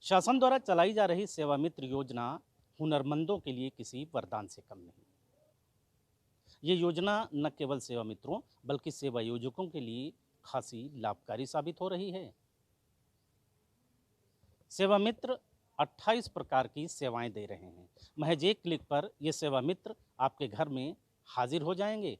शासन द्वारा चलाई जा रही सेवा मित्र योजना हुनरमंदों के लिए किसी वरदान से कम नहीं। ये योजना न केवल सेवा मित्रों बल्कि सेवा योजकों के लिए खासी लाभकारी साबित हो रही है। सेवा मित्र 28 प्रकार की सेवाएं दे रहे हैं। महज एक क्लिक पर ये सेवा मित्र आपके घर में हाजिर हो जाएंगे।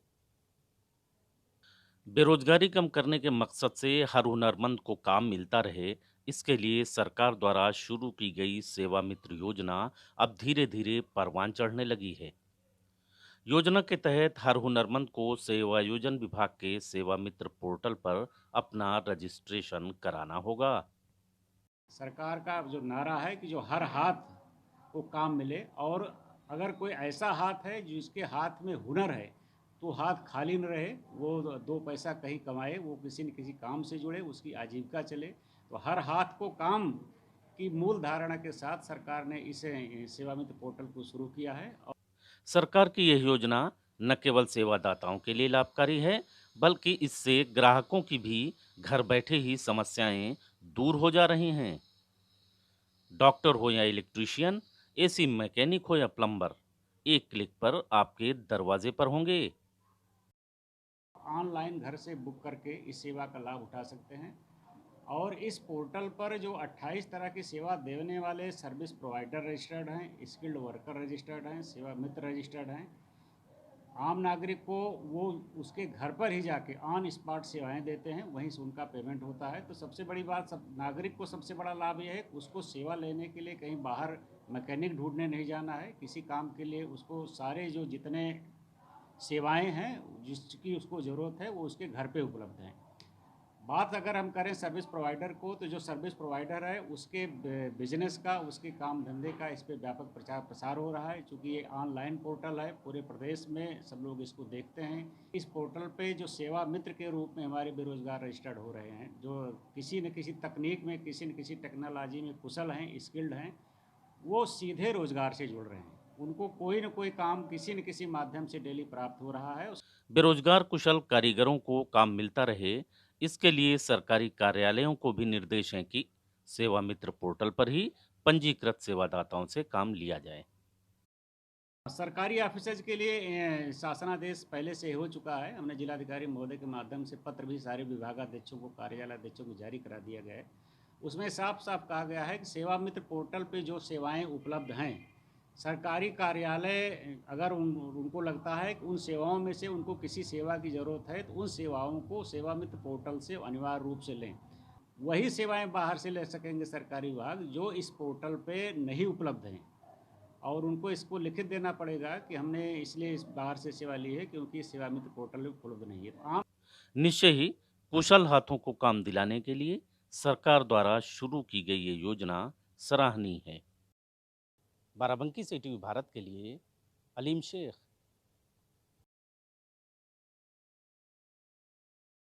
बेरोजगारी कम करने के मकसद से हर हुनरमंद को काम मिलता रहे, इसके लिए सरकार द्वारा शुरू की गई सेवा मित्र योजना अब धीरे धीरे परवान चढ़ने लगी है। योजना के तहत हर हुनरमंद को सेवायोजन विभाग के सेवा मित्र पोर्टल पर अपना रजिस्ट्रेशन कराना होगा। सरकार का जो नारा है कि जो हर हाथ को काम मिले, और अगर कोई ऐसा हाथ है जिसके हाथ में हुनर है तो हाथ खाली न रहे, वो दो पैसा कहीं कमाए, वो किसी न किसी काम से जुड़े, उसकी आजीविका चले। तो हर हाथ को काम की मूल धारणा के साथ सरकार ने इस सेवा मित्र पोर्टल को शुरू किया है। सरकार की यह योजना न केवल सेवादाताओं के लिए लाभकारी है, बल्कि इससे ग्राहकों की भी घर बैठे ही समस्याएं दूर हो जा रही हैं। डॉक्टर हो या इलेक्ट्रीशियन, एसी मैकेनिक हो या प्लम्बर, एक क्लिक पर आपके दरवाजे पर होंगे। ऑनलाइन घर से बुक करके इस सेवा का लाभ उठा सकते हैं। और इस पोर्टल पर जो 28 तरह की सेवा देने वाले सर्विस प्रोवाइडर रजिस्टर्ड हैं, स्किल्ड वर्कर रजिस्टर्ड हैं, सेवा मित्र रजिस्टर्ड हैं, आम नागरिक को वो उसके घर पर ही जाके ऑन स्पॉट सेवाएं देते हैं, वहीं से उनका पेमेंट होता है। तो सबसे बड़ी बात, सब नागरिक को सबसे बड़ा लाभ यह है कि उसको सेवा लेने के लिए कहीं बाहर मैकेनिक ढूंढने नहीं जाना है। किसी काम के लिए उसको सारे जो जितने सेवाएं हैं जिसकी उसको ज़रूरत है वो उसके घर पे उपलब्ध हैं। बात अगर हम करें सर्विस प्रोवाइडर को, तो जो सर्विस प्रोवाइडर है उसके बिजनेस का, उसके काम धंधे का इस पर व्यापक प्रचार प्रसार हो रहा है। चूँकि ये ऑनलाइन पोर्टल है, पूरे प्रदेश में सब लोग इसको देखते हैं। इस पोर्टल पे जो सेवा मित्र के रूप में हमारे बेरोजगार रजिस्टर्ड हो रहे हैं, जो किसी न किसी तकनीक में, किसी न किसी टेक्नोलॉजी में कुशल हैं, स्किल्ड हैं, वो सीधे रोजगार से जुड़ रहे हैं। उनको कोई न कोई काम किसी न किसी माध्यम से डेली प्राप्त हो रहा है। बेरोजगार कुशल कारीगरों को काम मिलता रहे, इसके लिए सरकारी कार्यालयों को भी निर्देश हैं कि सेवा मित्र पोर्टल पर ही पंजीकृत सेवादाताओं से काम लिया जाए। सरकारी ऑफिसर्स के लिए शासनादेश पहले से हो चुका है। हमने जिलाधिकारी महोदय के माध्यम से पत्र भी सारे विभागाध्यक्षों को, कार्यालयाध्यक्षों को जारी करा दिया गया है। उसमें साफ साफ कहा गया है कि सेवा मित्र पोर्टल पे जो सेवाएं उपलब्ध हैं, सरकारी कार्यालय अगर उनको लगता है कि उन सेवाओं में से उनको किसी सेवा की ज़रूरत है, तो उन सेवाओं को सेवा मित्र पोर्टल से अनिवार्य रूप से लें। वही सेवाएं बाहर से ले सकेंगे सरकारी विभाग जो इस पोर्टल पे नहीं उपलब्ध हैं, और उनको इसको लिखित देना पड़ेगा कि हमने इसलिए इस बाहर से सेवा ली है क्योंकि सेवा मित्र पोर्टल में उपलब्ध नहीं है। तो आम निश्चय ही कुशल हाथों को काम दिलाने के लिए सरकार द्वारा शुरू की गई ये योजना सराहनीय है। बाराबंकी से टीवी भारत के लिए अलीम शेख।